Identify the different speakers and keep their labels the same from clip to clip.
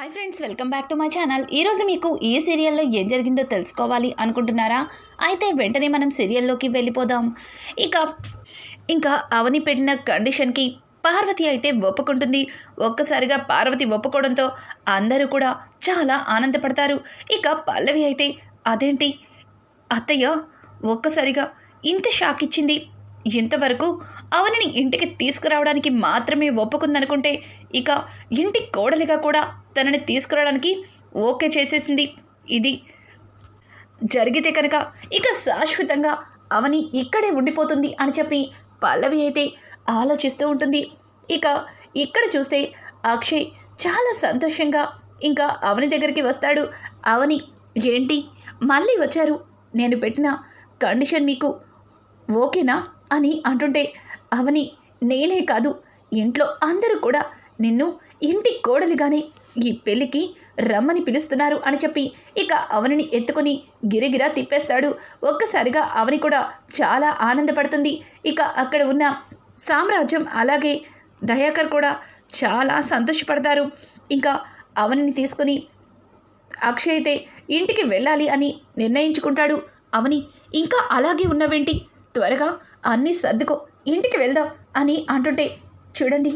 Speaker 1: Hi friends, welcome back to my channel. ఈరోజు మీకు ఈ సీరియల్లో ఏం జరిగిందో తెలుసుకోవాలి అనుకుంటున్నారా? అయితే వెంటనే మనం సీరియల్లోకి వెళ్ళిపోదాం. ఇంకా అవని పెట్టిన కండిషన్కి పార్వతి అయితే ఒప్పుకుంటుంది. ఒక్కసారిగా పార్వతి ఒప్పుకోవడంతో అందరూ కూడా చాలా ఆనందపడతారు. ఇక పల్లవి అయితే అదేంటి అత్తయ్య ఒక్కసారిగా ఇంత షాక్ ఇచ్చింది, ఇంతవరకు అవనిని ఇంటికి తీసుకురావడానికి మాత్రమే ఒప్పుకుందనుకుంటే ఇక ఇంటి కోడలిగా కూడా తనని తీసుకురావడానికి ఓకే చేసేసింది. ఇది జరిగితే కనుక ఇక శాశ్వతంగా అవని ఇక్కడే ఉండిపోతుంది అని చెప్పి పల్లవి అయితే ఆలోచిస్తూ ఉంటుంది. ఇక్కడ చూస్తే అక్షయ్ చాలా సంతోషంగా ఇంకా అవని దగ్గరికి వస్తాడు. అవని, ఏంటి మళ్ళీ వచ్చారు, నేను పెట్టిన కండిషన్ మీకు ఓకేనా అని అంటుంటే అవని, నేనే కాదు ఇంట్లో అందరూ కూడా నిన్ను ఇంటి కోడలిగానే ఈ పెళ్ళికి రమ్మని పిలుస్తున్నారు అని చెప్పి ఇక అవనిని ఎత్తుకుని గిరగిరా తిప్పేస్తాడు. ఒక్కసారిగా అవని కూడా చాలా ఆనందపడుతుంది. ఇక అక్కడ ఉన్న సామ్రాజ్యం అలాగే దయాకర్ కూడా చాలా సంతోషపడతారు. ఇంకా అవనిని తీసుకుని అక్షయ్ అయితే ఇంటికి వెళ్ళాలి అని నిర్ణయించుకుంటాడు. అవని, ఇంకా అలాగే ఉన్నవేంటి, త్వరగా అన్నీ సర్దుకో, ఇంటికి వెళ్దాం అని అంటుంటే, చూడండి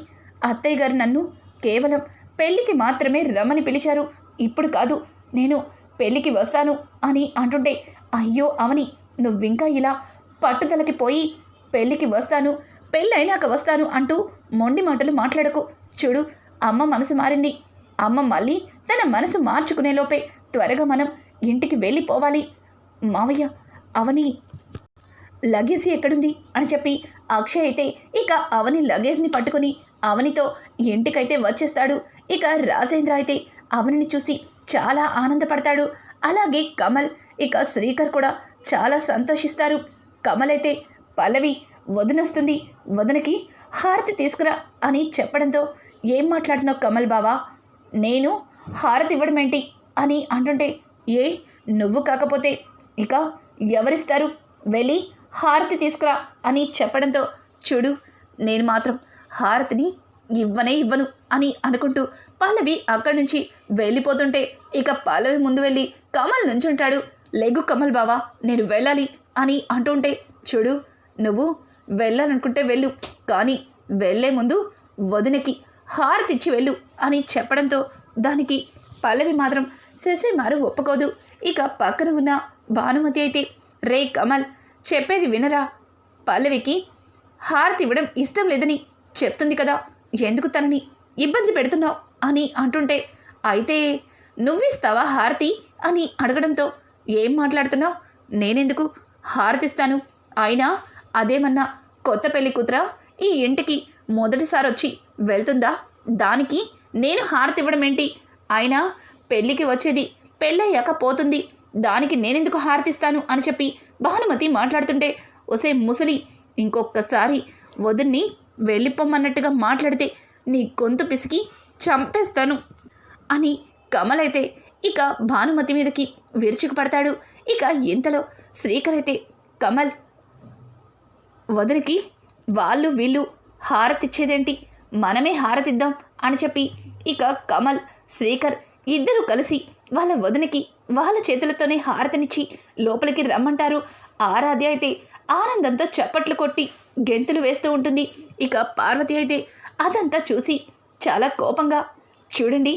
Speaker 1: అత్తయ్య గారు నన్ను కేవలం పెళ్ళికి మాత్రమే రమ్మని పిలిచారు, ఇప్పుడు కాదు నేను పెళ్ళికి వస్తాను అని అంటుంటే, అయ్యో అవని, నువ్వింకా ఇలా పట్టుదలకి పోయి పెళ్ళికి వస్తాను, పెళ్ళైనాక వస్తాను అంటూ మొండి మాటలు మాట్లాడకు. చూడు, అమ్మ మనసు మారింది, అమ్మ మళ్ళీ తన మనసు మార్చుకునే లోపే త్వరగా మనం ఇంటికి వెళ్ళిపోవాలి. మావయ్య, అవని లగేజ్ ఎక్కడుంది అని చెప్పి అక్షయ్ అయితే ఇక అవని లగేజ్ని పట్టుకుని అవనితో ఇంటికైతే వచ్చేస్తాడు. ఇక రాజేంద్ర అయితే అవనిని చూసి చాలా ఆనందపడతాడు. అలాగే కమల్ ఇక శ్రీకర్ కూడా చాలా సంతోషిస్తారు. కమల్ అయితే పల్లవి వదినొస్తుంది, వదినకి హారతి తీసుకురా అని చెప్పడంతో, ఏం మాట్లాడుతున్నావు కమల్ బావా, నేను హారతి ఇవ్వడం ఏంటి అని అంటుంటే, ఏ నువ్వు కాకపోతే ఇక ఎవరిస్తారు, వెళ్ళి హారతి తీసుకురా అని చెప్పడంతో, చూడు నేను మాత్రం హారతిని ఇవ్వను అని అనుకుంటూ పల్లవి అక్కడి నుంచి వెళ్ళిపోతుంటే ఇక పల్లవి ముందు వెళ్ళి కమల్ నుంచుంటాడు. లెగ్గు కమల్ బావా, నేను వెళ్ళాలి అని అంటుంటే, చూడు నువ్వు వెళ్ళాలనుకుంటే వెళ్ళు, కానీ వెళ్ళే ముందు వదినకి హారతి ఇచ్చి వెళ్ళు అని చెప్పడంతో దానికి పల్లవి మాత్రం శశిమారు ఒప్పుకోదు. ఇక పక్కన ఉన్న భానుమతి అయితే, రే కమల్ చెప్పేది వినరా, పల్లవికి హారతి ఇవ్వడం ఇష్టం లేదని చెప్తుంది కదా, ఎందుకు తనని ఇబ్బంది పెడుతున్నావు అని అంటుంటే, అయితే నువ్విస్తావా హారతి అని అడగడంతో, ఏం మాట్లాడుతున్నావు, నేనెందుకు హారతిస్తాను, అయినా అదేమన్నా కొత్త పెళ్లి కూతురా, ఈ ఇంటికి మొదటిసారి వచ్చి వెళ్తుందా, దానికి నేను హారతి ఇవ్వడం ఏంటి, అయినా పెళ్ళికి వచ్చేది పెళ్ళయ్యాక పోతుంది, దానికి నేనెందుకు హారతిస్తాను అని చెప్పి భానుమతి మాట్లాడుతుంటే, ఒసే ముసలి, ఇంకొకసారి వదిన్ని వెళ్ళిపోమన్నట్టుగా మాట్లాడితే నీ గొంతు పిసికి చంపేస్తాను అని కమల్ అయితే ఇక భానుమతి మీదకి విరుచుకుపడతాడు. ఇక ఇంతలో శ్రీకర్ అయితే, కమల్ వదిలికి వాళ్ళు వీళ్ళు హారతిచ్చేదేంటి, మనమే హారతిద్దాం అని చెప్పి ఇక కమల్ శ్రీకర్ ఇద్దరు కలిసి వాళ్ళ వదినకి వాళ్ళ చేతులతోనే హారతినిచ్చి లోపలికి రమ్మంటారు. ఆరాధ్య అయితే ఆనందంతో చప్పట్లు కొట్టి గెంతులు వేస్తూ ఉంటుంది. ఇక పార్వతి అయితే అదంతా చూసి చాలా కోపంగా, చూడండి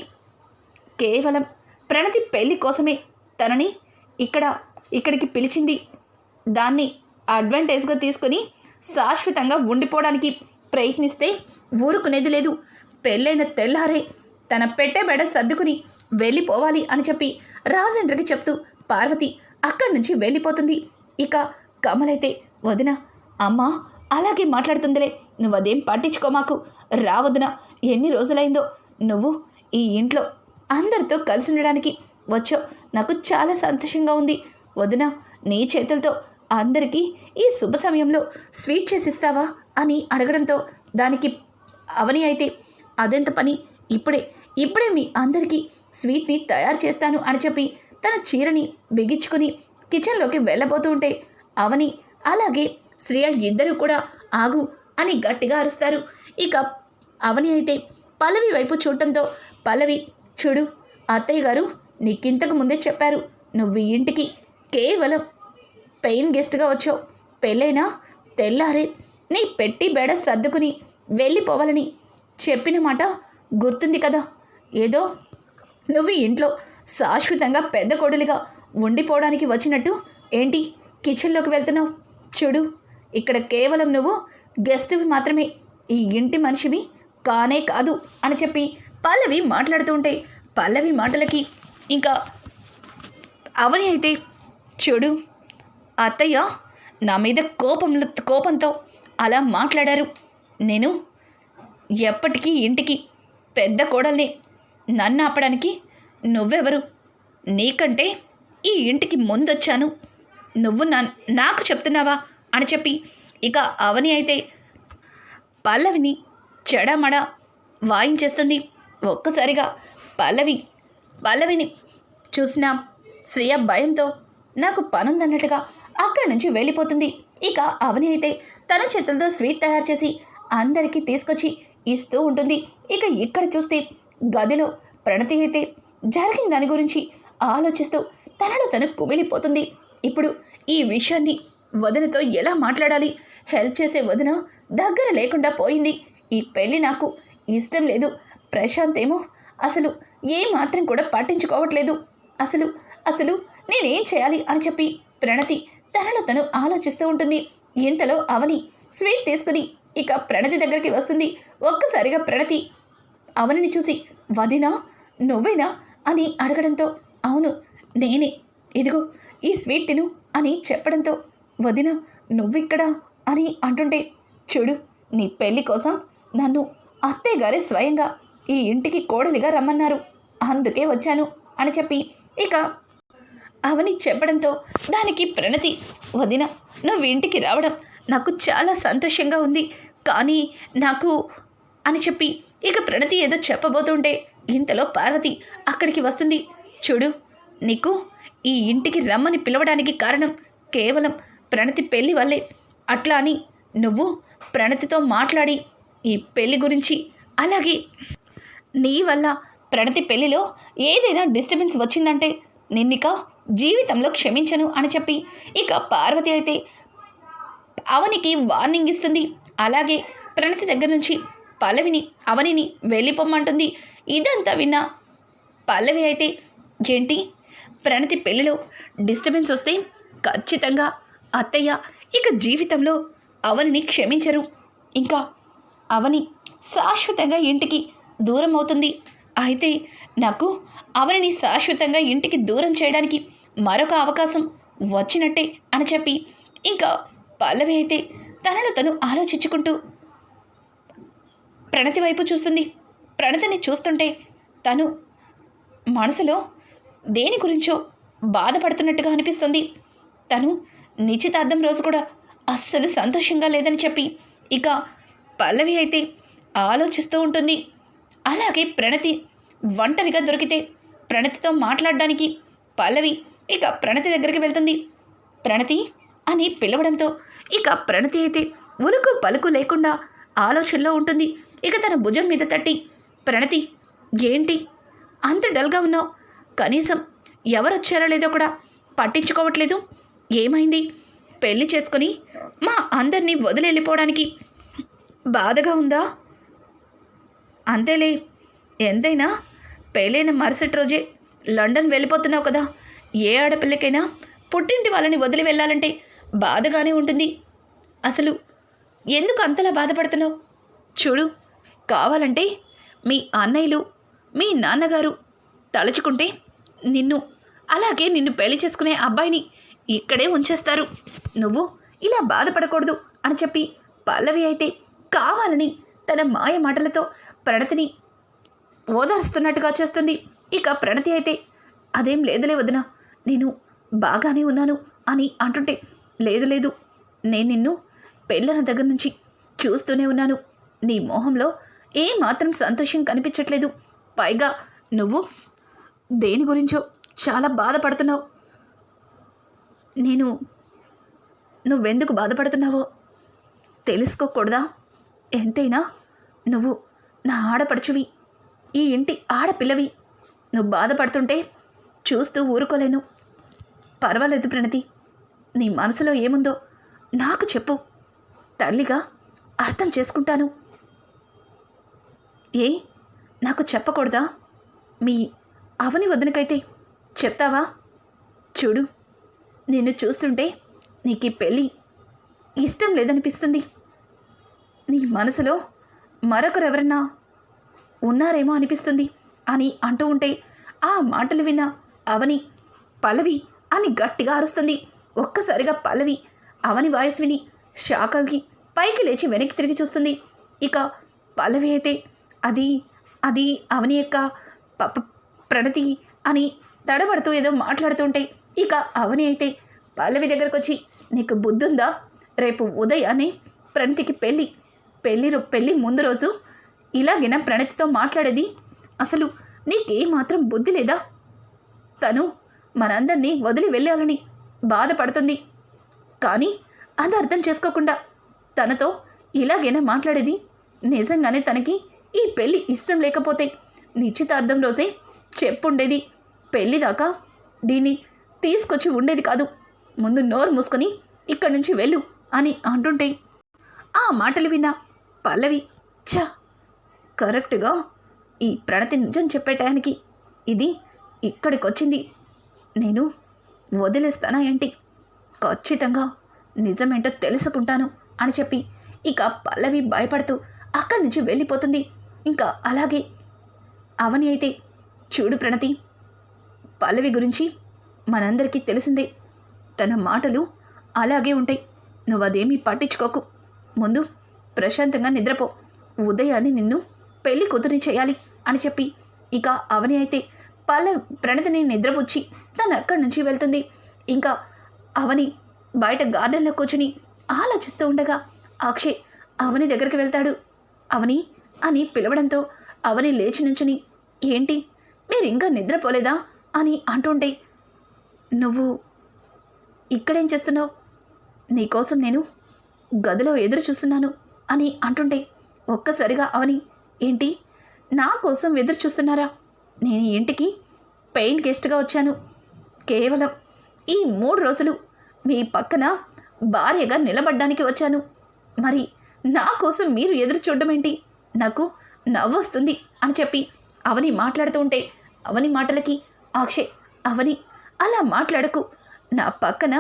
Speaker 1: కేవలం ప్రణతి పెళ్లి కోసమే తనని ఇక్కడికి పిలిచింది, దాన్ని అడ్వాంటేజ్గా తీసుకొని శాశ్వతంగా ఉండిపోవడానికి ప్రయత్నిస్తే ఊరుకునేది లేదు, పెళ్ళైన తెల్లారే తన పెట్టెబెడ సర్దుకుని వెళ్ళిపోవాలి అని చెప్పి రాజేంద్రకి చెప్తూ పార్వతి అక్కడి నుంచి వెళ్ళిపోతుంది. ఇక కమలైతే, వదిన అమ్మ అలాగే మాట్లాడుతుందిలే, నువ్వు అదేం పట్టించుకోమాకు, రావద్దున ఎన్ని రోజులైందో నువ్వు ఈ ఇంట్లో అందరితో కలిసి ఉండడానికి వచ్చావు, నాకు చాలా సంతోషంగా ఉంది, వదిన నీ చేతులతో అందరికీ ఈ శుభ సమయంలో స్వీట్ చేసిస్తావా అని అడగడంతో దానికి అవని అయితే, అదెంత పని, ఇప్పుడే మీ అందరికీ స్వీట్ని తయారు చేస్తాను అని చెప్పి తన చీరని బిగించుకుని కిచెన్లోకి వెళ్ళబోతూ ఉంటే అవని అలాగే శ్రేయ ఇద్దరు కూడా ఆగు అని గట్టిగా అరుస్తారు. ఇక అవని అయితే పల్లవి వైపు చూడటంతో, పల్లవి చూడు అత్తయ్య గారు నీకింతకు ముందే చెప్పారు, నువ్వు ఈ ఇంటికి కేవలం పెయిన్ గెస్ట్గా వచ్చావు. పెళ్ళైనా తెల్లారే నీ పెట్టి బెడ సర్దుకుని వెళ్ళిపోవాలని చెప్పిన మాట గుర్తుంది కదా. ఏదో నువ్వు ఈ ఇంట్లో శాశ్వతంగా పెద్ద కొడులిగా ఉండిపోవడానికి వచ్చినట్టు ఏంటి కిచెన్లోకి వెళ్తున్నావు? చూడు, ఇక్కడ కేవలం నువ్వు గెస్ట్వి మాత్రమే, ఈ ఇంటి మనిషివి కానే కాదు అని చెప్పి పల్లవి మాట్లాడుతూ ఉంటే పల్లవి మాటలకి ఇంకా అవని అయితే, చూడు అత్తయ్య నా మీద కోపంతో అలా మాట్లాడారు. నేను ఎప్పటికీ ఇంటికి పెద్ద కోడల్ని, నన్ను ఆపడానికి నువ్వెవరు? నీకంటే ఈ ఇంటికి ముందొచ్చాను, నువ్వు నాకు చెప్తున్నావా అని చెప్పి ఇక అవని అయితే పల్లవిని చెడమడ వాయించేస్తుంది. ఒక్కసారిగా పల్లవిని చూసిన శ్రేయ భయంతో నాకు పనుందన్నట్టుగా అక్కడి నుంచి వెళ్ళిపోతుంది. ఇక అవని అయితే తన చేతులతో స్వీట్ తయారు చేసి అందరికీ తీసుకొచ్చి ఇస్తూ ఉంటుంది. ఇక ఇక్కడ చూస్తే గదిలో ప్రణతి అయితే జరిగిన దాని గురించి ఆలోచిస్తూ తనలో తను కుమిలిపోతుంది. ఇప్పుడు ఈ విషయాన్ని వదినతో ఎలా మాట్లాడాలి? హెల్ప్ చేసే వదిన దగ్గర లేకుండా పోయింది. ఈ పెళ్ళి నాకు ఇష్టం లేదు. ప్రశాంత్ ఏమో అసలు ఏమాత్రం కూడా పట్టించుకోవట్లేదు. అసలు నేనేం చేయాలి అని చెప్పి ప్రణతి తనలో తను ఆలోచిస్తూ ఉంటుంది. ఇంతలో అవని స్వీట్ తీసుకుని ఇక ప్రణతి దగ్గరికి వస్తుంది. ఒక్కసారిగా ప్రణతి అవనిని చూసి, వదినా నువ్వేనా అని అడగడంతో, అవును నేనే, ఇదిగో ఈ స్వీట్ తిను అని చెప్పడంతో, వదిన నువ్విక్కడా అని అంటుంటే, చూడు నీ పెళ్లి కోసం నన్ను అత్తయ్య గారే స్వయంగా ఈ ఇంటికి కోడలిగా రమ్మన్నారు, అందుకే వచ్చాను అని చెప్పి ఇక అవని చెప్పడంతో దానికి ప్రణతి, వదిన నువ్వు ఇంటికి రావడం నాకు చాలా సంతోషంగా ఉంది, కానీ నాకు అని చెప్పి ఇక ప్రణతి ఏదో చెప్పబోతుంటే ఇంతలో పార్వతి అక్కడికి వస్తుంది. చూడు, నీకు ఈ ఇంటికి రమ్మని పిలవడానికి కారణం కేవలం ప్రణతి పెళ్లి వల్లే. అట్లా అని నువ్వు ప్రణతితో మాట్లాడి ఈ పెళ్లి గురించి, అలాగే నీ వల్ల ప్రణతి పెళ్లిలో ఏదైనా డిస్టర్బెన్స్ వచ్చిందంటే నిన్నిక జీవితంలో క్షమించను అని చెప్పి ఇక పార్వతి అయితే అవనికి వార్నింగ్ ఇస్తుంది. అలాగే ప్రణతి దగ్గర నుంచి అవనిని వెళ్ళిపోమ్మంటుంది. ఇదంతా విన్న పల్లవి అయితే, ఏంటి ప్రణతి పెళ్లిలో డిస్టర్బెన్స్ వస్తే ఖచ్చితంగా అత్తయ్య ఇక జీవితంలో అవనిని క్షమించరు, ఇంకా అవని శాశ్వతంగా ఇంటికి దూరం అవుతుంది. అయితే నాకు అవనిని శాశ్వతంగా ఇంటికి దూరం చేయడానికి మరొక అవకాశం వచ్చినట్టే అని చెప్పి ఇంకా పల్లవి అయితే తనను తను ఆలోచించుకుంటూ ప్రణతి వైపు చూస్తుంది. ప్రణతిని చూస్తుంటే తను మనసులో దేని గురించో బాధపడుతున్నట్టుగా అనిపిస్తుంది. తను నిశ్చితార్థం రోజు కూడా అస్సలు సంతోషంగా లేదని చెప్పి ఇక పల్లవి అయితే ఆలోచిస్తూ ఉంటుంది. అలాగే ప్రణతి ఒంటరిగా దొరికితే ప్రణతితో మాట్లాడడానికి పల్లవి ఇక ప్రణతి దగ్గరికి వెళ్తుంది. ప్రణతి అని పిలవడంతో ఇక ప్రణతి అయితే ఉలుకు పలుకు లేకుండా ఆలోచనలో ఉంటుంది. ఇక తన భుజం మీద తట్టి, ప్రణతి ఏంటి అంత డల్గా ఉన్నావు? కనీసం ఎవరొచ్చారో లేదో కూడా పట్టించుకోవట్లేదు, ఏమైంది? పెళ్లి చేసుకుని మా అందరినీ వదిలి వెళ్ళిపోవడానికి బాధగా ఉందా? అంతేలే, ఎంతైనా పెళ్ళైన మరుసటి రోజే లండన్ వెళ్ళిపోతున్నావు కదా. ఏ ఆడపిల్లకైనా పుట్టింటి వాళ్ళని వదిలి వెళ్ళాలంటే బాధగానే ఉంటుంది. అసలు ఎందుకు అంతలా బాధపడుతున్నావు? చూడు, కావాలంటే మీ అన్నయ్యలు మీ నాన్నగారు తలుచుకుంటే అలాగే నిన్ను పెళ్లి చేసుకునే అబ్బాయిని ఇక్కడే ఉంచేస్తారు. నువ్వు ఇలా బాధపడకూడదు అని చెప్పి పల్లవి అయితే కావాలని తన మాయ మాటలతో ప్రణతిని ఓదార్స్తున్నట్టుగా చేస్తుంది. ఇక ప్రణతి అయితే, అదేం లేదులే వదినా, నేను బాగానే ఉన్నాను అని అంటుంటే, లేదు నేను నిన్ను పెళ్ళన దగ్గర నుంచి చూస్తూనే ఉన్నాను, నీ మొహంలో ఏమాత్రం సంతోషం కనిపించట్లేదు. పైగా దేని గురించో చాలా బాధపడుతున్నావు. నువ్వెందుకు బాధపడుతున్నావో తెలుసుకోకూడదా? ఎంతైనా నువ్వు నా ఆడపడుచువి, ఈ ఇంటి ఆడపిల్లవి. నువ్వు బాధపడుతుంటే చూస్తూ ఊరుకోలేను. పర్వాలేదు ప్రణతి, నీ మనసులో ఏముందో నాకు చెప్పు. తల్లిగా అర్థం చేసుకుంటాను. ఏ నాకు చెప్పకూడదా? మీ అవని వదినకైతే చెప్తావా? చూడు, నిన్ను చూస్తుంటే నీకు ఈ పెళ్ళి ఇష్టం లేదనిపిస్తుంది. నీ మనసులో మరొకరెవరన్నా ఉన్నారేమో అనిపిస్తుంది అని అంటూ ఉంటే ఆ మాటలు విన్న అవని పల్లవి అని గట్టిగా అరుస్తుంది. ఒక్కసారిగా పల్లవి అవని వాయిస్ విని షాక్ అవి పైకి లేచి వెనక్కి తిరిగి చూస్తుంది. ఇక పల్లవి అయితే అది అది అవని యొక్క ప్రణతి అని తడబడుతూ ఏదో మాట్లాడుతుంటే ఇక అవని అయితే పల్లవి దగ్గరకు వచ్చి, నీకు బుద్ధుందా? రేపు ఉదయాన్నే ప్రణతికి పెళ్ళి ముందు రోజు ఇలాగైనా ప్రణతితో మాట్లాడేది? అసలు నీకేమాత్రం బుద్ధి లేదా? తను మనందరినీ వదిలి వెళ్ళాలని బాధపడుతుంది, కానీ అది అర్థం చేసుకోకుండా తనతో ఇలాగైనా మాట్లాడేది? నిజంగానే తనకి ఈ పెళ్ళి ఇష్టం లేకపోతే నిశ్చితార్థం రోజే చెప్పుండేది. పెళ్ళి దాకా దీన్ని తీసుకొచ్చి ఉండేది కాదు. ముందు నోరు మూసుకొని ఇక్కడి నుంచి వెళ్ళు అని అంటుంటే ఆ మాటలు విన్న పల్లవి, ఛ, కరెక్ట్గా ఈ ప్రణతి నిజం చెప్పే టయానికి ఇది ఇక్కడికి వచ్చింది. నేను వదిలేస్తానా ఏంటి? ఖచ్చితంగా నిజమేంటో తెలుసుకుంటాను అని చెప్పి ఇక పల్లవి భయపడుతూ అక్కడి నుంచి వెళ్ళిపోతుంది. ఇంకా అలాగే అవని అయితే, చూడు ప్రణతి, పల్లవి గురించి మనందరికీ తెలిసిందే. తన మాటలు అలాగే ఉంటాయి. నువ్వు అదేమీ పట్టించుకోకు. ముందు ప్రశాంతంగా నిద్రపో. ఉదయాన్నే నిన్ను పెళ్లి కూతురిని చేయాలి అని చెప్పి ఇక అవని అయితే ప్రణతిని నిద్రపుచ్చి తను అక్కడి నుంచి వెళ్తుంది. ఇంకా అవని బయట గార్డెన్లో కూర్చుని ఆలోచిస్తూ ఉండగా అక్షయ్ అవని దగ్గరికి వెళ్తాడు. అవని అని పిలవడంతో అవని లేచి నుంచుని, ఏంటి మీరు ఇంకా నిద్రపోలేదా అని అంటుంటే, నువ్వు ఇక్కడేం చేస్తున్నావు? నీకోసం నేను గదిలో ఎదురు చూస్తున్నాను అని అంటుంటే ఒక్కసారిగా అవని, ఏంటి నా కోసం ఎదురు చూస్తున్నారా? నేను ఇంటికి పెయిన్ గెస్ట్గా వచ్చాను. కేవలం ఈ 3 రోజులు మీ పక్కన భార్యగా నిలబడ్డానికి వచ్చాను. మరి నా కోసం మీరు ఎదురు చూడడం ఏంటి? నాకు నవ్వొస్తుంది అని చెప్పి అవని మాట్లాడుతూ ఉంటే అవని మాటలకి అక్షయ్, అవని అలా మాట్లాడకు. నా పక్కన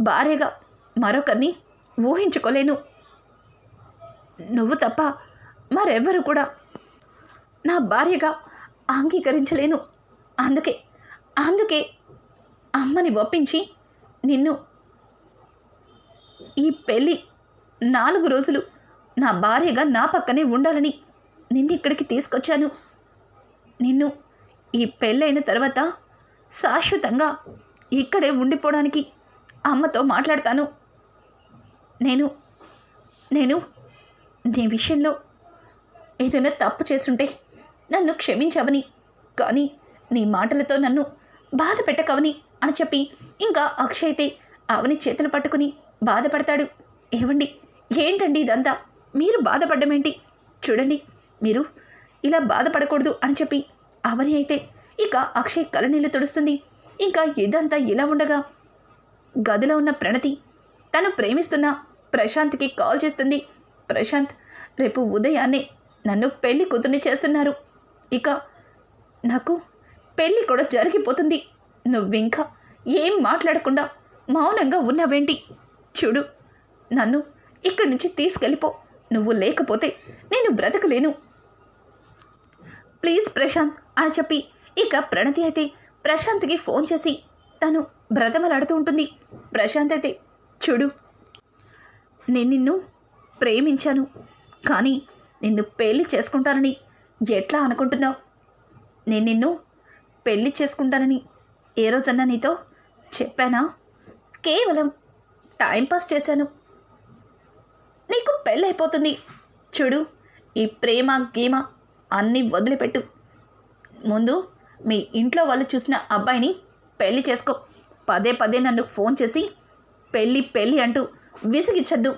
Speaker 1: భార్యగా మరొకరిని ఊహించుకోలేను. నువ్వు తప్ప మరెవ్వరు కూడా నా భార్యగా అంగీకరించలేను. అందుకే అమ్మని ఒప్పించి నిన్ను ఈ పెళ్ళి 4 రోజులు నా భార్యగా నా పక్కనే ఉండాలని నిన్ను ఇక్కడికి తీసుకొచ్చాను. నిన్ను ఈ పెళ్ళైన తర్వాత శాశ్వతంగా ఇక్కడే ఉండిపోవడానికి అమ్మతో మాట్లాడతాను. నేను నీ విషయంలో ఏదైనా తప్పు చేస్తుంటే నన్ను క్షమించవని, కానీ నీ మాటలతో నన్ను బాధ పెట్టకవని అని చెప్పి ఇంకా అక్షయ్ అయితే అవని చేతులు పట్టుకుని బాధపడతాడు. ఏవండి, ఏంటండి ఇదంతా? మీరు బాధపడ్డమేంటి? చూడండి, మీరు ఇలా బాధపడకూడదు అని చెప్పి అవని అయితే ఇక అక్షయ్ కళ్ళనీళ్ళు తుడుస్తుంది. ఇంకా ఇదంతా ఇలా ఉండగా గదిలో ఉన్న ప్రణతి తను ప్రేమిస్తున్న ప్రశాంత్కి కాల్ చేస్తుంది. ప్రశాంత్, రేపు ఉదయాన్నే నన్ను పెళ్లి కూతుర్ని చేస్తున్నారు. ఇక నాకు పెళ్ళి కూడా జరిగిపోతుంది. నువ్వింకా ఏం మాట్లాడకుండా మౌనంగా ఉన్నావేంటి? చూడు, నన్ను ఇక్కడి నుంచి తీసుకెళ్ళిపో. నువ్వు లేకపోతే నేను బ్రతకలేను. ప్లీజ్ ప్రశాంత్ అని చెప్పి ఇక ప్రణతి అయితే ప్రశాంత్కి ఫోన్ చేసి తను బ్రతమలాడుతూ ఉంటుంది. ప్రశాంత్ అయితే, చూడు, నేను నిన్ను ప్రేమించాను, కానీ నిన్ను పెళ్ళి చేసుకుంటానని ఎట్లా అనుకుంటున్నావు? నేను నిన్ను పెళ్ళి చేసుకుంటానని ఏ రోజన్నా నీతో చెప్పానా? కేవలం టైంపాస్ చేశాను. నీకు పెళ్ళైపోతుంది. చూడు, ఈ ప్రేమ గీమ అన్నీ వదిలిపెట్టు. ముందు మీ ఇంట్లో వాళ్ళు చూసిన అబ్బాయిని పెళ్ళి చేసుకో. పదే పదే నన్ను ఫోన్ చేసి పెళ్ళి అంటూ విసిగిచ్చద్దు.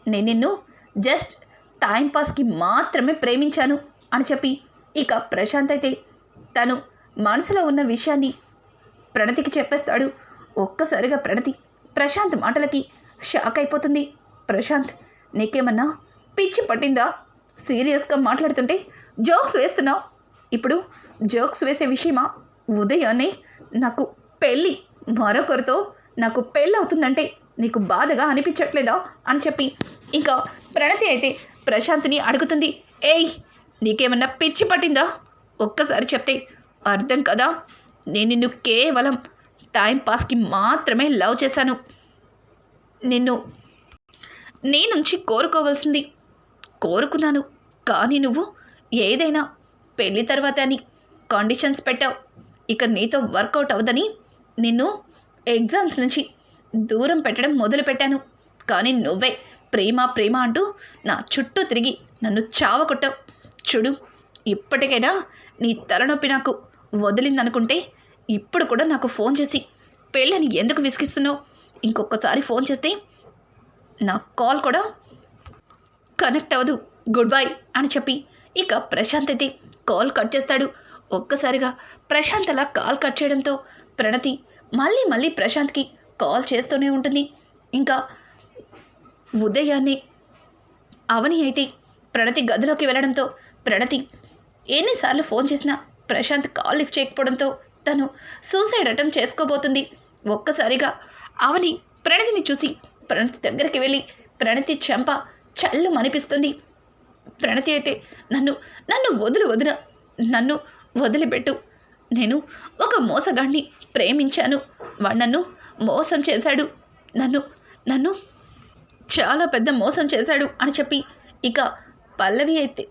Speaker 1: నేను నిన్ను జస్ట్ టైంపాస్కి మాత్రమే ప్రేమించాను అని చెప్పి ఇక ప్రశాంత్ అయితే తను మనసులో ఉన్న విషయాన్ని ప్రణతికి చెప్పేస్తాడు. ఒక్కసారిగా ప్రణతి ప్రశాంత్ మాటలకి షాక్ అయిపోతుంది. ప్రశాంత్, నీకేమన్నా పిచ్చి పట్టిందా? సీరియస్గా మాట్లాడుతుంటే జోక్స్ వేస్తున్నావు. ఇప్పుడు జోక్స్ వేసే విషయమా? ఉదయాన్నే నాకు పెళ్ళి, మరొకరితో నాకు పెళ్ళి అవుతుందంటే నీకు బాధగా అనిపించట్లేదా అని చెప్పి ఇంకా ప్రణతి అయితే ప్రశాంత్ని అడుగుతుంది. ఏయ్, నీకేమన్నా పిచ్చి పట్టిందా? ఒక్కసారి చెప్తే అర్థం కదా. నేను నిన్ను కేవలం టైంపాస్కి మాత్రమే లవ్ చేశాను. నిన్ను నీ నుంచి కోరుకోవాల్సింది కోరుకున్నాను, కానీ నువ్వు ఏదైనా పెళ్ళి తర్వాత అని కండిషన్స్ పెట్టావు. ఇక నీతో వర్కౌట్ అవ్వదని నిన్ను ఎగ్జామ్స్ నుంచి దూరం పెట్టడం మొదలుపెట్టాను. కానీ నువ్వే ప్రేమ ప్రేమ అంటూ నా చుట్టూ తిరిగి నన్ను చావకొట్టావు. చూడు, ఇప్పటికైనా నీ తలనొప్పి నాకు వదిలిందనుకుంటే ఇప్పుడు కూడా నాకు ఫోన్ చేసి పెళ్ళని ఎందుకు విసిగిస్తున్నావు? ఇంకొకసారి ఫోన్ చేస్తే నా కాల్ కూడా కనెక్ట్ అవ్వదు, గుడ్ బై అని చెప్పి ఇక ప్రశాంత్ అయితే కాల్ కట్ చేస్తాడు. ఒక్కసారిగా ప్రశాంత్ అలా కాల్ కట్ చేయడంతో ప్రణతి మళ్ళీ మళ్ళీ ప్రశాంత్కి కాల్ చేస్తూనే ఉంటుంది. ఇంకా ఉదయాన్నే అవని అయితే ప్రణతి గదిలోకి వెళ్ళడంతో ప్రణతి ఎన్నిసార్లు ఫోన్ చేసినా ప్రశాంత్ కాల్ లిఫ్ట్ చేయకపోవడంతో తను సూసైడ్ అటెంప్ట్ చేసుకోబోతుంది. ఒక్కసారిగా అవని ప్రణతిని చూసి ప్రణతి దగ్గరికి వెళ్ళి ప్రణతి చెంప చల్లు మనిపిస్తుంది. ప్రణతి అయితే నన్ను నన్ను వదిన నన్ను వదిలిపెట్టు. నేను ఒక మోసగాడిని ప్రేమించాను. వాడు నన్ను మోసం చేశాడు. నన్ను చాలా పెద్ద మోసం చేశాడు అని చెప్పి ఇక పల్లవి అయితే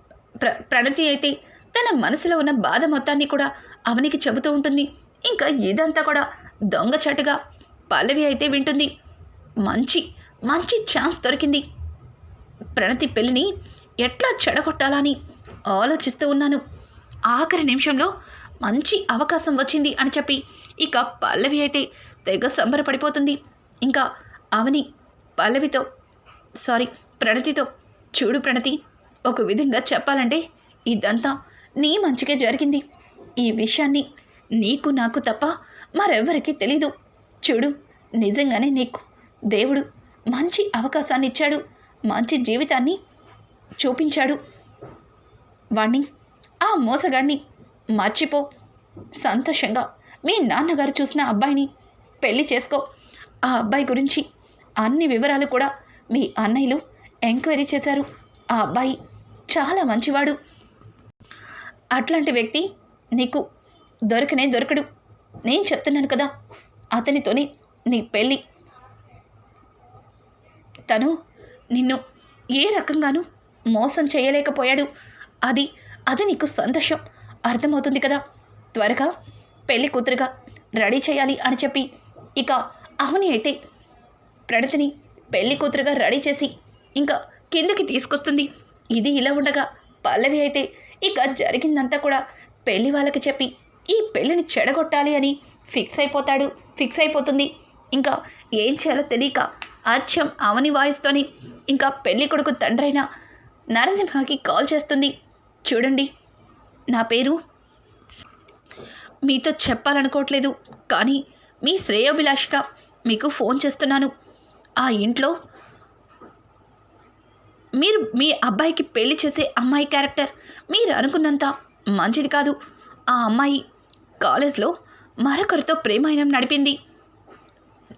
Speaker 1: ప్రణతి అయితే తన మనసులో ఉన్న బాధ మొత్తాన్ని కూడా అవనికి చెబుతూ ఉంటుంది. ఇంకా ఇదంతా కూడా దొంగచాటుగా పల్లవి అయితే వింటుంది. మంచి మంచి ఛాన్స్ దొరికింది. ప్రణతి పెళ్ళిని ఎట్లా చెడగొట్టాలని ఆలోచిస్తూ ఉన్నాను. ఆఖరి నిమిషంలో మంచి అవకాశం వచ్చింది అని చెప్పి ఇక పల్లవి అయితే తెగ సంబరపడిపోతుంది. ఇంకా అవని ప్రణతితో, చూడు ప్రణతి, ఒక విధంగా చెప్పాలంటే ఇదంతా నీ మంచిగా జరిగింది. ఈ విషయాన్ని నీకు నాకు తప్ప మరెవ్వరికీ తెలీదు. చూడు, నిజంగానే నీకు దేవుడు మంచి అవకాశాన్ని ఇచ్చాడు, మంచి జీవితాన్ని చూపించాడు. వాణ్ణి, ఆ మోసగాడిని మర్చిపో. సంతోషంగా మీ నాన్నగారు చూసిన అబ్బాయిని పెళ్లి చేసుకో. ఆ అబ్బాయి గురించి అన్ని వివరాలు కూడా మీ అన్నయ్యలు ఎంక్వైరీ చేశారు. ఆ అబ్బాయి చాలా మంచివాడు. అట్లాంటి వ్యక్తి నీకు దొరకడు. నేను చెప్తున్నాను కదా, అతనితోనే నీ పెళ్ళి. తను నిన్ను ఏ రకంగానూ మోసం చేయలేకపోయాడు. అది నీకు సంతోషం, అర్థమవుతుంది కదా. త్వరగా పెళ్లి కూతురుగా రెడీ చేయాలి అని చెప్పి ఇక అవని అయితే ప్రణతిని పెళ్లి కూతురుగా రెడీ చేసి ఇంకా కిందకి తీసుకొస్తుంది. ఇది ఇలా ఉండగా పల్లవి అయితే ఇక జరిగిందంతా కూడా పెళ్లి వాళ్ళకి చెప్పి ఈ పెళ్ళిని చెడగొట్టాలి అని ఫిక్స్ అయిపోతుంది. ఇంకా ఏం చేయాలో తెలియక అచ్చం అవని వాయిస్తోని ఇంకా పెళ్లి కొడుకు తండ్రైన నరసింహకి కాల్ చేస్తుంది. చూడండి, నా పేరు మీతో చెప్పాలనుకోవట్లేదు, కానీ మీ శ్రేయోభిలాషిగా మీకు ఫోన్ చేస్తున్నాను. ఆ ఇంట్లో మీరు మీ అబ్బాయికి పెళ్లి చేసే అమ్మాయి క్యారెక్టర్ మీరు అనుకున్నంత మంచిది కాదు. ఆ అమ్మాయి కాలేజ్లో మరొకరితో ప్రేమాయణం నడిపింది.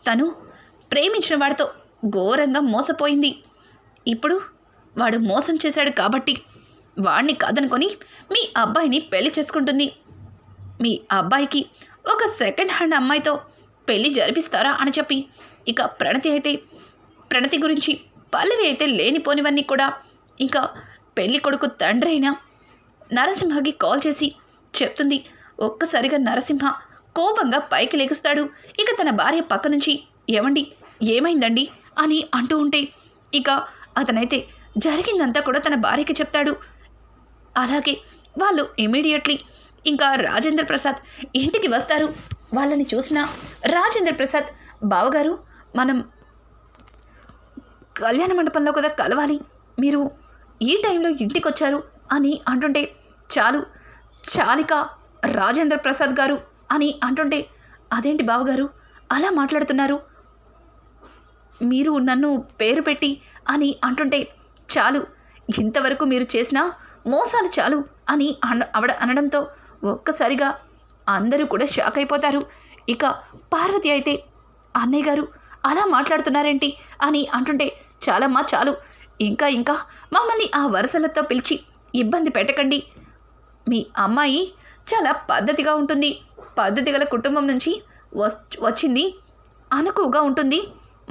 Speaker 1: తను ప్రేమించిన వాడితో ఘోరంగా మోసపోయింది. ఇప్పుడు వాడు మోసం చేశాడు కాబట్టి వాడిని కాదనుకొని మీ అబ్బాయిని పెళ్లి చేసుకుంటుంది. మీ అబ్బాయికి ఒక సెకండ్ హ్యాండ్ అమ్మాయితో పెళ్లి జరిపిస్తారా అని చెప్పి ఇక ప్రణతి గురించి పల్లవి అయితే లేనిపోనివన్నీ కూడా ఇంకా పెళ్లి కొడుకు తండ్రి అయిన నరసింహకి కాల్ చేసి చెప్తుంది. ఒక్కసారిగా నరసింహ కోపంగా పైకి లెగుస్తాడు. ఇక తన భార్య పక్క నుంచి ఏమండి, ఏమైందండి అని అంటూ ఉంటే ఇక అతనైతే జరిగిందంతా కూడా తన భార్యకి చెప్తాడు. అలాగే వాళ్ళు ఇమీడియట్లీ ఇంకా రాజేంద్ర ప్రసాద్ ఇంటికి వస్తారు. వాళ్ళని చూసిన రాజేంద్ర ప్రసాద్, బావగారు, మనం కళ్యాణ మండపంలో కదా కలవాలి, మీరు ఈ టైంలో ఇంటికి వచ్చారు అని అంటుంటే చాలిక రాజేంద్ర ప్రసాద్ గారు అని అంటుంటే, అదేంటి బావగారు అలా మాట్లాడుతున్నారు, మీరు నన్ను పేరు పెట్టి అని అంటుంటే, చాలు ఇంతవరకు మీరు చేసిన మోసాలు చాలు అని అనడంతో ఒక్కసారిగా అందరూ కూడా షాక్ అయిపోతారు. ఇక పార్వతి అయితే, అన్నయ్య గారు అలా మాట్లాడుతున్నారేంటి అని అంటుంటే, చాలమ్మా చాలు, ఇంకా ఇంకా మమ్మల్ని ఆ వరుసలతో పిలిచి ఇబ్బంది పెట్టకండి. మీ అమ్మాయి చాలా పద్ధతిగా ఉంటుంది, పద్ధతి గల కుటుంబం నుంచి వచ్చింది, అనుకువగా ఉంటుంది.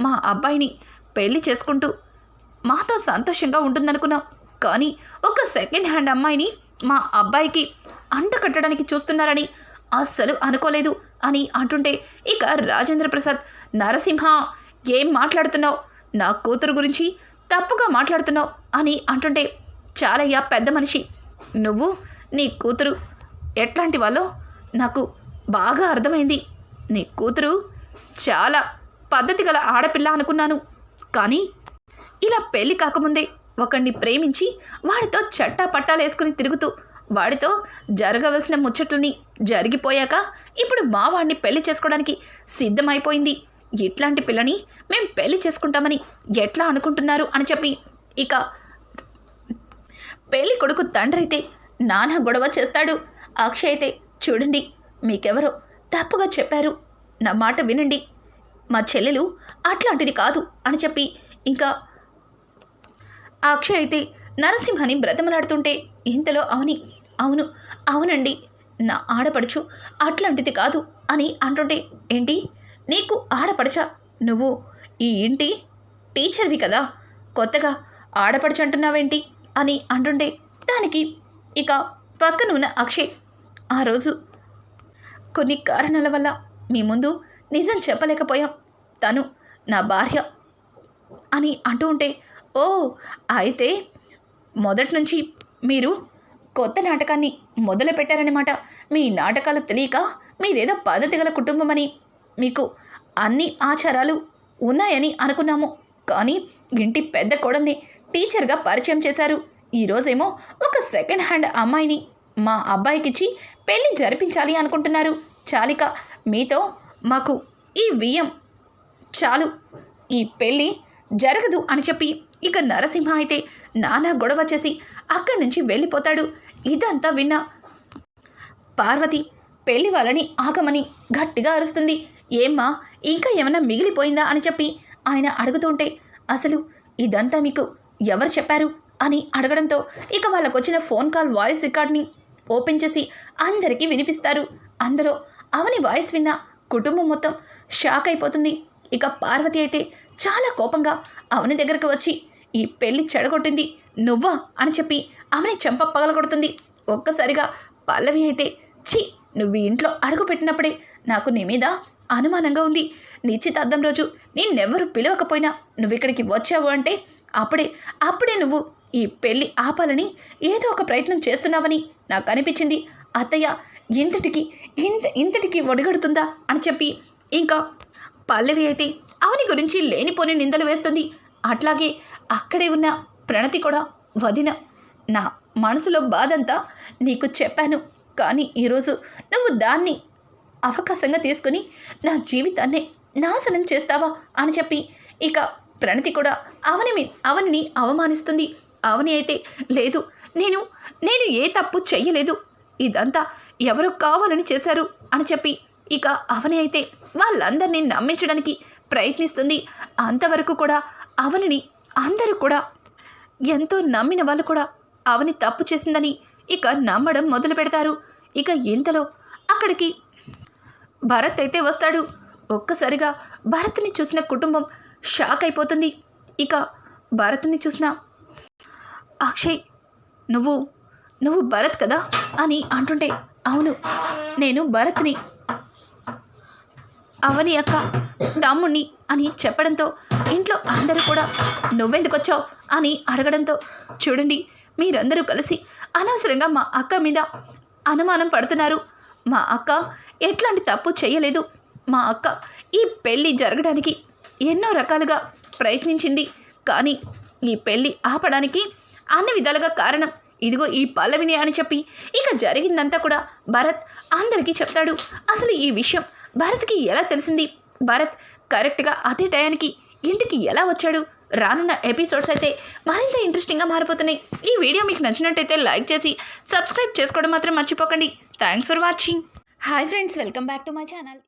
Speaker 1: మా అబ్బాయిని పెళ్లి చేసుకుంటూ మాతో సంతోషంగా ఉంటుందనుకున్నాం, కానీ ఒక సెకండ్ హ్యాండ్ అమ్మాయిని మా అబ్బాయికి అంట కట్టడానికి చూస్తున్నారని అస్సలు అనుకోలేదు అని అంటుంటే, ఇక రాజేంద్ర ప్రసాద్, నరసింహ ఏం మాట్లాడుతున్నావు, నా కూతురు గురించి తప్పుగా మాట్లాడుతున్నావు అని అంటుంటే, చాలయ్యా పెద్ద మనిషి, నువ్వు నీ కూతురు ఎట్లాంటి వాళ్ళో నాకు బాగా అర్థమైంది. నీ కూతురు చాలా పద్ధతి గల ఆడపిల్ల అనుకున్నాను, కానీ ఇలా పెళ్లి కాకముందే ఒకడిని ప్రేమించి వాడితో చట్టా పట్టాలు వేసుకుని తిరుగుతూ వాడితో జరగవలసిన ముచ్చట్లని జరిగిపోయాక ఇప్పుడు మా వాడిని పెళ్లి చేసుకోవడానికి సిద్ధమైపోయింది. ఇట్లాంటి పిల్లని మేం పెళ్లి చేసుకుంటామని ఎట్లా అనుకుంటున్నారు అని చెప్పి, ఇక పెళ్లి కొడుకు తండ్రి అయితే నానా గొడవ చేస్తాడు. అక్షయ్ అయితే, చూడండి మీకెవరో తప్పుగా చెప్పారు, నా మాట వినండి, మా చెల్లెలు అట్లాంటిది కాదు అని చెప్పి, ఇంకా అక్షయ్ అయితే నరసింహని బ్రతమలాడుతుంటే, ఇంతలో అవని, అవునండి నా ఆడపడుచు అట్లాంటిది కాదు అని అంటుంటే, ఏంటి నీకు ఆడపడచా, నువ్వు ఈ ఇంటి టీచర్వి కదా, కొత్తగా ఆడపడుచు అంటున్నావేంటి అని అంటుంటే, దానికి ఇక పక్కనున్న అక్షయ్, ఆ రోజు కొన్ని కారణాల వల్ల మీ ముందు నిజం చెప్పలేకపోయాం, తను నా భార్య అని అంటూ ఉంటే, ఓ అయితే మొదటి నుంచి మీరు కొత్త నాటకాన్ని మొదలు పెట్టారనమాట. మీ నాటకాలు తెలియక మీరేదో పద్ధతి గల కుటుంబం అని, మీకు అన్ని ఆచారాలు ఉన్నాయని అనుకున్నాము, కానీ ఇంటి పెద్ద కోడల్ని టీచర్గా పరిచయం చేశారు. ఈరోజేమో ఒక సెకండ్ హ్యాండ్ అమ్మాయిని మా అబ్బాయికిచ్చి పెళ్లి జరిపించాలి అనుకుంటున్నారు. చాలిక మీతో మాకు ఈ వియ్యం చాలు, ఈ పెళ్ళి జరగదు అని చెప్పి, ఇక నరసింహ అయితే నానా గొడవ చేసి అక్కడి నుంచి వెళ్ళిపోతాడు. ఇదంతా విన్న పార్వతి పెళ్లి వాళ్ళని ఆగమని గట్టిగా అరుస్తుంది. ఏమ్మా ఇంకా ఏమన్నా మిగిలిపోయిందా అని చెప్పి ఆయన అడుగుతుంటే, అసలు ఇదంతా మీకు ఎవరు చెప్పారు అని అడగడంతో, ఇక వాళ్ళకు వచ్చిన ఫోన్ కాల్ వాయిస్ రికార్డ్ని ఓపెన్ చేసి అందరికీ వినిపిస్తారు. అందులో అవని వాయిస్ విన్న కుటుంబం మొత్తం షాక్ అయిపోతుంది. ఇక పార్వతి అయితే చాలా కోపంగా అవని దగ్గరకు వచ్చి, ఈ పెళ్లి చెడగొట్టింది నువ్వా అని చెప్పి అవని చెంప పగలగొడుతుంది. ఒక్కసారిగా పల్లవి అయితే, ఛీ నువ్వు ఇంట్లో అడుగు పెట్టినప్పుడే నాకు నీ మీద అనుమానంగా ఉంది. నిశ్చితార్థం రోజు నిన్నెవ్వరూ పిలవకపోయినా నువ్వు ఇక్కడికి వచ్చావు అంటే అప్పుడే నువ్వు ఈ పెళ్ళి ఆపాలని ఏదో ఒక ప్రయత్నం చేస్తున్నావని నాకు అనిపించింది. అత్తయ్య ఇంతటికి ఒడిగడుతుందా అని చెప్పి, ఇంకా పల్లవి అయితే అవని గురించి లేనిపోని నిందలు వేస్తుంది. అట్లాగే అక్కడే ఉన్న ప్రణతి కూడా, వదిన నా మనసులో బాధంతా నీకు చెప్పాను, కానీ ఈరోజు నువ్వు దాన్ని అవకాశంగా తీసుకుని నా జీవితాన్ని నాశనం చేస్తావా అని చెప్పి, ఇక ప్రణతి కూడా అవనిని అవమానిస్తుంది. అవని అయితే, లేదు నేను ఏ తప్పు చెయ్యలేదు, ఇదంతా ఎవరు కావాలని చేశారు అని చెప్పి, ఇక అవని అయితే వాళ్ళందరినీ నమ్మించడానికి ప్రయత్నిస్తుంది. అంతవరకు కూడా అవనిని అందరూ కూడా, ఎంతో నమ్మిన వాళ్ళు కూడా అవని తప్పు చేసిందని ఇక నమ్మడం మొదలు పెడతారు. ఇక ఇంతలో అక్కడికి భరత్ అయితే వస్తాడు. ఒక్కసారిగా భరత్ని చూసిన కుటుంబం షాక్ అయిపోతుంది. ఇక భరత్ని చూసిన అక్షయ్, నువ్వు భరత్ కదా అని అంటుంటే, అవును నేను భరత్ని, అవని అక్క తమ్ముణ్ణి అని చెప్పడంతో ఇంట్లో అందరూ కూడా నువ్వెందుకు వచ్చావు అని అడగడంతో, చూడండి మీరందరూ కలిసి అనవసరంగా మా అక్క మీద అనుమానం పడుతున్నారు. మా అక్క ఎట్లాంటి తప్పు చేయలేదు. మా అక్క ఈ పెళ్ళి జరగడానికి ఎన్నో రకాలుగా ప్రయత్నించింది, కానీ ఈ పెళ్ళి ఆపడానికి అన్ని విధాలుగా కారణం ఇదిగో ఈ పల్లవిని అని చెప్పి ఇక జరిగిందంతా కూడా భరత్ అందరికీ చెప్తాడు. అసలు ఈ విషయం భరత్కి ఎలా తెలిసింది, భరత్ కరెక్ట్గా అదే టయానికి ఇంటికి ఎలా వచ్చాడు, రానున్న ఎపిసోడ్స్ అయితే మరింత ఇంట్రెస్టింగ్గా మారిపోతున్నాయి. ఈ వీడియో మీకు నచ్చినట్టయితే లైక్ చేసి సబ్స్క్రైబ్ చేసుకోవడం మాత్రం మర్చిపోకండి. Thanks for watching. Hi friends, welcome back to my channel.